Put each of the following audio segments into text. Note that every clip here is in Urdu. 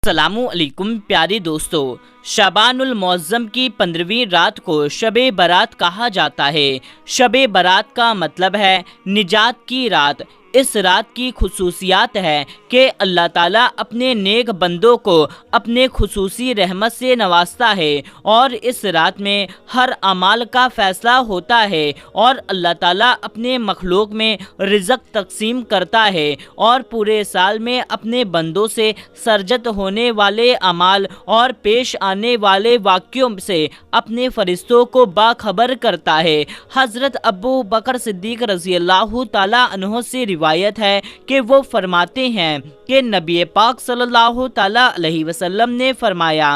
السلام علیکم پیارے دوستو، شعبان المعظم کی 15ویں رات کو شب برات کہا جاتا ہے۔ شب برات کا مطلب ہے نجات کی رات۔ اس رات کی خصوصیات ہے کہ اللہ تعالیٰ اپنے نیک بندوں کو اپنے خصوصی رحمت سے نوازتا ہے اور اس رات میں ہر اعمال کا فیصلہ ہوتا ہے اور اللہ تعالیٰ اپنے مخلوق میں رزق تقسیم کرتا ہے اور پورے سال میں اپنے بندوں سے سرزد ہونے والے اعمال اور پیش آنے والے واقعوں سے اپنے فرشتوں کو باخبر کرتا ہے۔ حضرت ابو بکر صدیق رضی اللہ تعالیٰ عنہ سے روایت ہے کہ وہ فرماتے ہیں کہ نبی پاک صلی اللہ تعالیٰ علیہ وسلم نے فرمایا،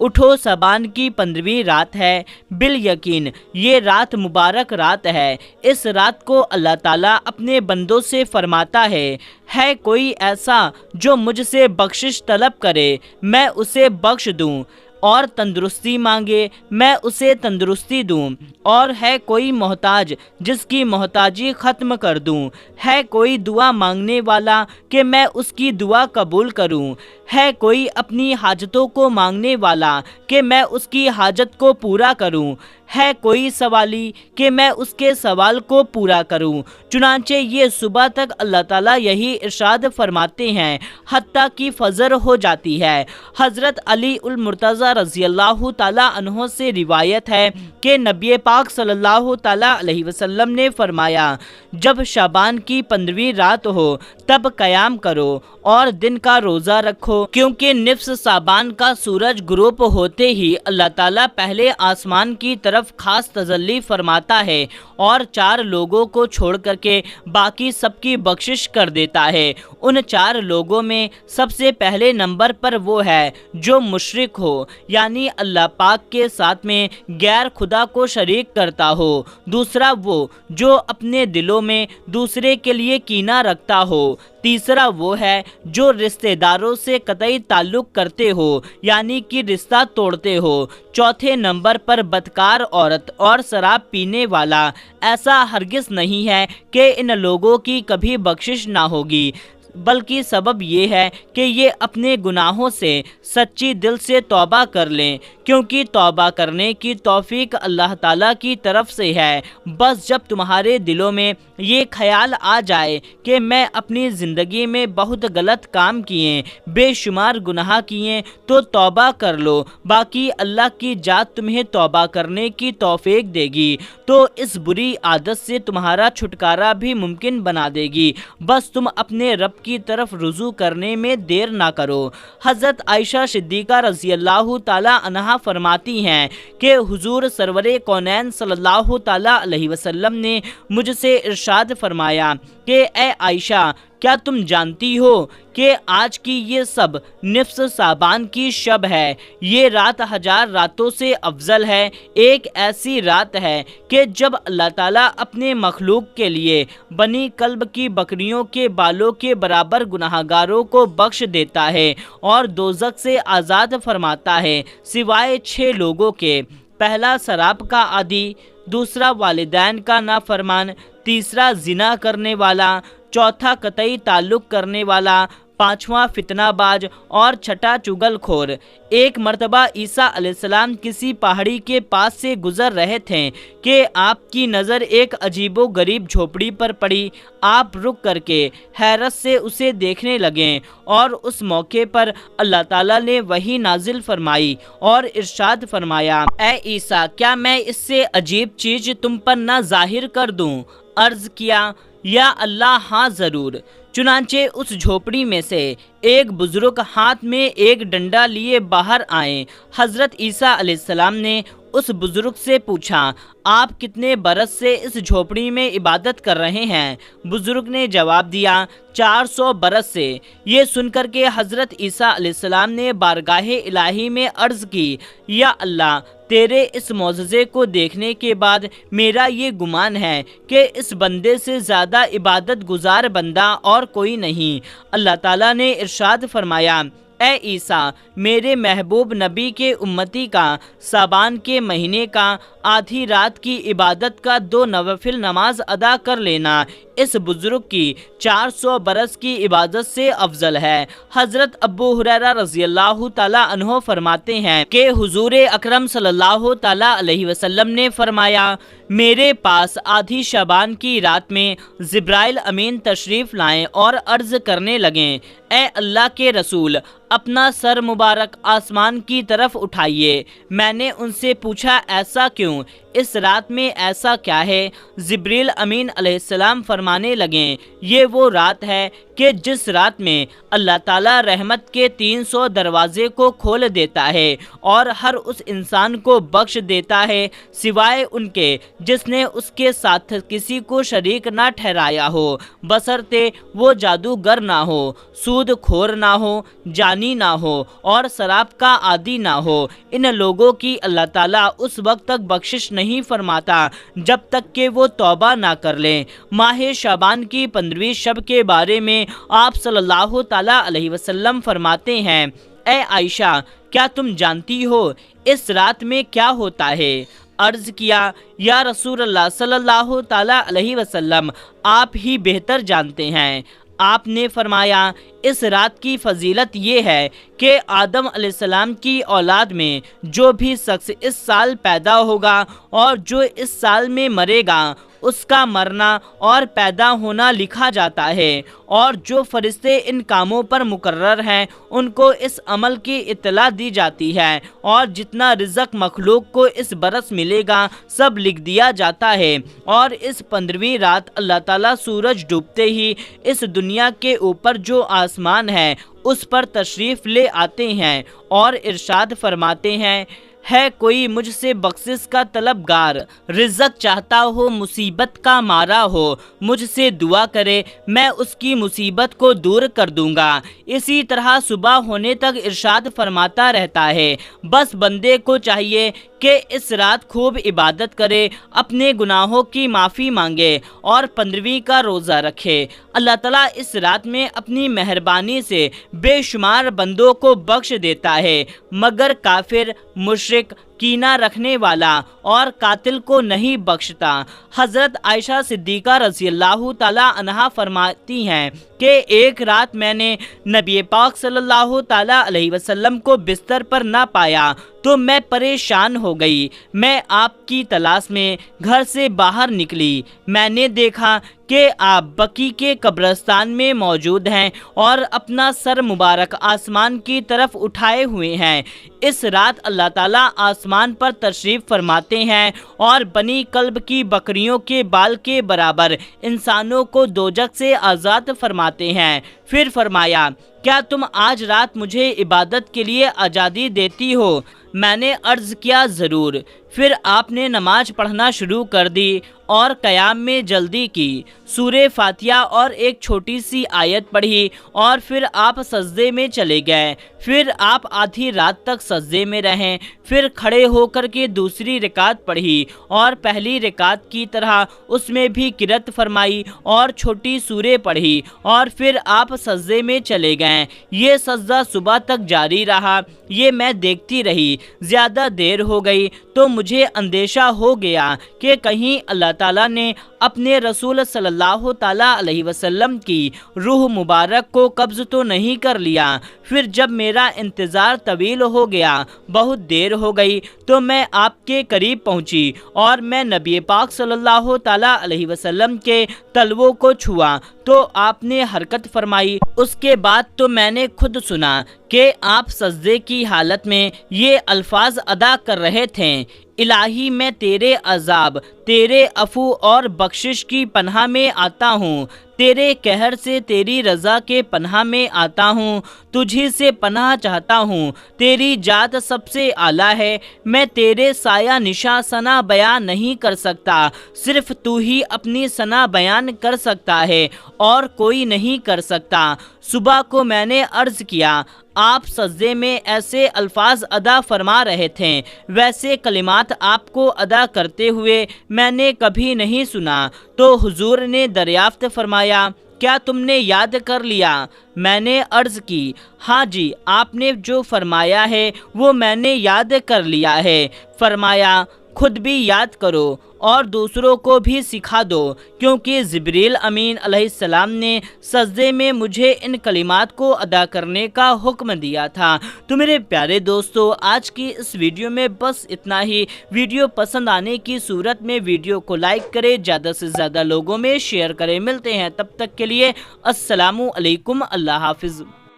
اٹھو شعبان کی 15ویں رات ہے، بالیقین یہ رات مبارک رات ہے۔ اس رات کو اللہ تعالیٰ اپنے بندوں سے فرماتا ہے کوئی ایسا جو مجھ سے بخشش طلب کرے میں اسے بخش دوں، اور تندرستی مانگے میں اسے تندرستی دوں، اور ہے کوئی محتاج جس کی محتاجی ختم کر دوں، ہے کوئی دعا مانگنے والا کہ میں اس کی دعا قبول کروں، ہے کوئی اپنی حاجتوں کو مانگنے والا کہ میں اس کی حاجت کو پورا کروں، ہے کوئی سوالی کہ میں اس کے سوال کو پورا کروں۔ چنانچہ یہ صبح تک اللہ تعالیٰ یہی ارشاد فرماتے ہیں حتیٰ کہ فجر ہو جاتی ہے۔ حضرت علی المرتضیٰ رضی اللہ تعالیٰ عنہ سے روایت ہے کہ نبی پاک صلی اللہ تعالیٰ علیہ وسلم نے فرمایا، جب شعبان کی 15ویں رات ہو تب قیام کرو اور دن کا روزہ رکھو، کیونکہ نصف شعبان کا سورج غروب ہوتے ہی اللہ تعالیٰ پہلے آسمان کی طرف خاص تجلی فرماتا ہے اور 4 لوگوں کو چھوڑ کر کے باقی سب کی بخشش کر دیتا ہے۔ ان 4 لوگوں میں سب سے پہلے نمبر پر وہ ہے جو مشرک ہو، یعنی اللہ پاک کے ساتھ میں غیر خدا کو شریک کرتا ہو۔ دوسرا وہ جو اپنے دلوں میں دوسرے کے لیے کینہ رکھتا ہو۔ تیسرا وہ ہے جو رشتہ داروں سے قطعی تعلق کرتے ہو، یعنی کہ رشتہ توڑتے ہو۔ چوتھے نمبر پر بدکار عورت اور شراب پینے والا۔ ایسا ہرگز نہیں ہے کہ ان لوگوں کی کبھی بخشش نہ ہوگی، بلکہ سبب یہ ہے کہ یہ اپنے گناہوں سے سچی دل سے توبہ کر لیں، کیونکہ توبہ کرنے کی توفیق اللہ تعالیٰ کی طرف سے ہے۔ بس جب تمہارے دلوں میں یہ خیال آ جائے کہ میں اپنی زندگی میں بہت غلط کام کیے، بے شمار گناہ کیے، تو توبہ کر لو، باقی اللہ کی ذات تمہیں توبہ کرنے کی توفیق دے گی، تو اس بری عادت سے تمہارا چھٹکارا بھی ممکن بنا دے گی۔ بس تم اپنے رب کی طرف رجوع کرنے میں دیر نہ کرو۔ حضرت عائشہ صدیقہ رضی اللہ تعالیٰ عنہا فرماتی ہیں کہ حضور سرور کونین صلی اللہ تعالیٰ علیہ وسلم نے مجھ سے ارشاد فرمایا کہ اے عائشہ، کیا تم جانتی ہو کہ آج کی یہ سب نصف شعبان کی شب ہے؟ یہ رات 1000 راتوں سے افضل ہے۔ ایک ایسی رات ہے کہ جب اللہ تعالیٰ اپنے مخلوق کے لیے بنی کلب کی بکریوں کے بالوں کے برابر گناہگاروں کو بخش دیتا ہے اور دوزخ سے آزاد فرماتا ہے، سوائے 6 لوگوں کے۔ پہلا شراب کا عادی، دوسرا والدین کا نافرمان، تیسرا زنا کرنے والا، چوتھا قطعی تعلق کرنے والا، پانچواں فتنہ باز اور چھٹا چگل خور۔ ایک مرتبہ عیسیٰ علیہ السلام کسی پہاڑی کے پاس سے گزر رہے تھے کہ آپ کی نظر ایک عجیب و غریب جھوپڑی پر پڑی۔ آپ رک کر کے حیرت سے اسے دیکھنے لگے اور اس موقع پر اللہ تعالیٰ نے وحی نازل فرمائی اور ارشاد فرمایا، اے عیسیٰ، کیا میں اس سے عجیب چیز تم پر نہ ظاہر کر دوں؟ عرض کیا، یا اللہ، ہاں ضرور۔ چنانچہ اس جھوپڑی میں سے ایک بزرگ ہاتھ میں ایک ڈنڈا لیے باہر آئے۔ حضرت عیسیٰ علیہ السلام نے اس بزرگ سے پوچھا، آپ کتنے برس سے اس جھوپڑی میں عبادت کر رہے ہیں؟ بزرگ نے جواب دیا، 400 برس سے۔ یہ سن کر کے حضرت عیسیٰ علیہ السلام نے بارگاہ الہی میں عرض کی، یا اللہ، تیرے اس معجزے کو دیکھنے کے بعد میرا یہ گمان ہے کہ اس بندے سے زیادہ عبادت گزار بندہ اور کوئی نہیں۔ اللہ تعالیٰ نے ارشاد فرمایا اے عیسیٰ، میرے محبوب نبی کے امتی کا شعبان کے مہینے کا آدھی رات کی عبادت کا 2 نوافل نماز ادا کر لینا اس بزرگ کی 400 برس کی عبادت سے افضل ہے۔ حضرت ابو ہریرہ رضی اللہ تعالیٰ عنہ فرماتے ہیں کہ حضور اکرم صلی اللہ تعالیٰ علیہ وسلم نے فرمایا، میرے پاس آدھی شعبان کی رات میں جبرائیل امین تشریف لائیں اور عرض کرنے لگیں، اے اللہ کے رسول، اپنا سر مبارک آسمان کی طرف اٹھائیے۔ میں نے ان سے پوچھا، ایسا کیوں؟ اس رات میں ایسا کیا ہے؟ جبریل امین علیہ السلام فرمانے لگیں، یہ وہ رات ہے کہ جس رات میں اللہ تعالیٰ رحمت کے 300 دروازے کو کھول دیتا ہے اور ہر اس انسان کو بخش دیتا ہے سوائے ان کے جس نے اس کے ساتھ کسی کو شریک نہ ٹھہرایا ہو، بشرطے وہ جادوگر نہ ہو، سود خور نہ ہو، جانی نہ ہو اور شراب کا عادی نہ ہو۔ ان لوگوں کی اللہ تعالیٰ اس وقت تک بخشش نہیں فرماتا جب تک کہ وہ توبہ نہ کر لیں۔ ماہ شعبان کی 15ویں شب کے بارے میں آپ صلی اللہ تعالیٰ علیہ وسلم فرماتے ہیں، اے عائشہ، کیا تم جانتی ہو اس رات میں کیا ہوتا ہے؟ عرض کیا، یا رسول اللہ صلی اللہ تعالیٰ علیہ وسلم، آپ ہی بہتر جانتے ہیں۔ آپ نے فرمایا، اس رات کی فضیلت یہ ہے کہ آدم علیہ السلام کی اولاد میں جو بھی شخص اس سال پیدا ہوگا اور جو اس سال میں مرے گا، اس کا مرنا اور پیدا ہونا لکھا جاتا ہے، اور جو فرشتے ان کاموں پر مقرر ہیں ان کو اس عمل کی اطلاع دی جاتی ہے، اور جتنا رزق مخلوق کو اس برس ملے گا سب لکھ دیا جاتا ہے۔ اور اس 15ویں رات اللہ تعالیٰ سورج ڈوبتے ہی اس دنیا کے اوپر جو آسمان ہے اس پر تشریف لے آتے ہیں اور ارشاد فرماتے ہیں، ہے کوئی مجھ سے بخشش کا طلبگار، رزق چاہتا ہو، مصیبت کا مارا ہو، مجھ سے دعا کرے، میں اس کی مصیبت کو دور کر دوں گا۔ اسی طرح صبح ہونے تک ارشاد فرماتا رہتا ہے۔ بس بندے کو چاہیے کہ اس رات خوب عبادت کرے، اپنے گناہوں کی معافی مانگے اور 15ویں کا روزہ رکھے۔ اللہ تعالیٰ اس رات میں اپنی مہربانی سے بے شمار بندوں کو بخش دیتا ہے، مگر کافر، مشرک، کینہ رکھنے والا اور قاتل کو نہیں بخشتا۔ حضرت عائشہ صدیقہ رضی اللہ تعالیٰ عنہا فرماتی ہیں کہ ایک رات میں نے نبی پاک صلی اللہ تعالیٰ علیہ وسلم کو بستر پر نہ پایا تو میں پریشان ہو گئی۔ میں آپ کی تلاش میں گھر سے باہر نکلی۔ میں نے دیکھا کہ آپ بقی کے قبرستان میں موجود ہیں اور اپنا سر مبارک آسمان کی طرف اٹھائے ہوئے ہیں۔ اس رات اللہ تعالیٰ آسمان پر تشریف فرماتے ہیں اور بنی کلب کی بکریوں کے بال کے برابر انسانوں کو دوزخ سے آزاد فرماتے ہیں۔ پھر فرمایا، کیا تم آج رات مجھے عبادت کے لیے آزادی دیتی ہو؟ میں نے عرض کیا، ضرور۔ پھر آپ نے نماز پڑھنا شروع کر دی اور قیام میں جلدی کی، سورہ فاتحہ اور ایک چھوٹی سی آیت پڑھی اور پھر آپ سجدے میں چلے گئے۔ پھر آپ آدھی رات تک سجدے میں رہیں، پھر کھڑے ہو کر کے دوسری رکعت پڑھی اور پہلی رکعت کی طرح اس میں بھی قرأت فرمائی اور چھوٹی سورہ پڑھی اور پھر آپ سجدے میں چلے گئے۔ یہ سجدہ صبح تک جاری رہا۔ یہ میں دیکھتی رہی۔ زیادہ دیر ہو گئی تو مجھے اندیشہ ہو گیا کہ کہیں اللہ تعالیٰ نے اپنے رسول صلی اللہ تعالیٰ علیہ وسلم کی روح مبارک کو قبض تو نہیں کر لیا۔ پھر جب میرا انتظار طویل ہو گیا، بہت دیر ہو گئی، تو میں آپ کے قریب پہنچی اور میں نبی پاک صلی اللہ تعالیٰ علیہ وسلم کے تلووں کو چھوا تو آپ نے حرکت فرمائی۔ اس کے بعد تو میں نے خود سنا کہ آپ سجدے کی حالت میں یہ الفاظ ادا کر رہے تھے، الہی میں تیرے عذاب، تیرے عفو اور بخشش کی پناہ میں آتا ہوں، تیرے قہر سے تیری رضا کے پناہ میں آتا ہوں، تجھی سے پناہ چاہتا ہوں، تیری ذات سب سے اعلیٰ ہے، میں تیرے سایہ نشاں ثنا بیان نہیں کر سکتا، صرف تو ہی اپنی ثنا بیان کر سکتا ہے اور کوئی نہیں کر سکتا۔ صبح کو میں نے عرض کیا، آپ سجدے میں ایسے الفاظ ادا فرما رہے تھے، ویسے کلمات آپ کو ادا کرتے ہوئے میں نے کبھی نہیں سنا۔ تو حضور نے دریافت فرمایا، کیا تم نے یاد کر لیا؟ میں نے عرض کی ہاں جی، آپ نے جو فرمایا ہے وہ میں نے یاد کر لیا ہے۔ فرمایا خود بھی یاد کرو اور دوسروں کو بھی سکھا دو، کیونکہ جبریل امین علیہ السلام نے سجدے میں مجھے ان کلمات کو ادا کرنے کا حکم دیا تھا۔ تو میرے پیارے دوستو، آج کی اس ویڈیو میں بس اتنا ہی۔ ویڈیو پسند آنے کی صورت میں ویڈیو کو لائک کریں، زیادہ سے زیادہ لوگوں میں شیئر کریں۔ ملتے ہیں تب تک کے لیے، السلام علیکم، اللہ حافظ۔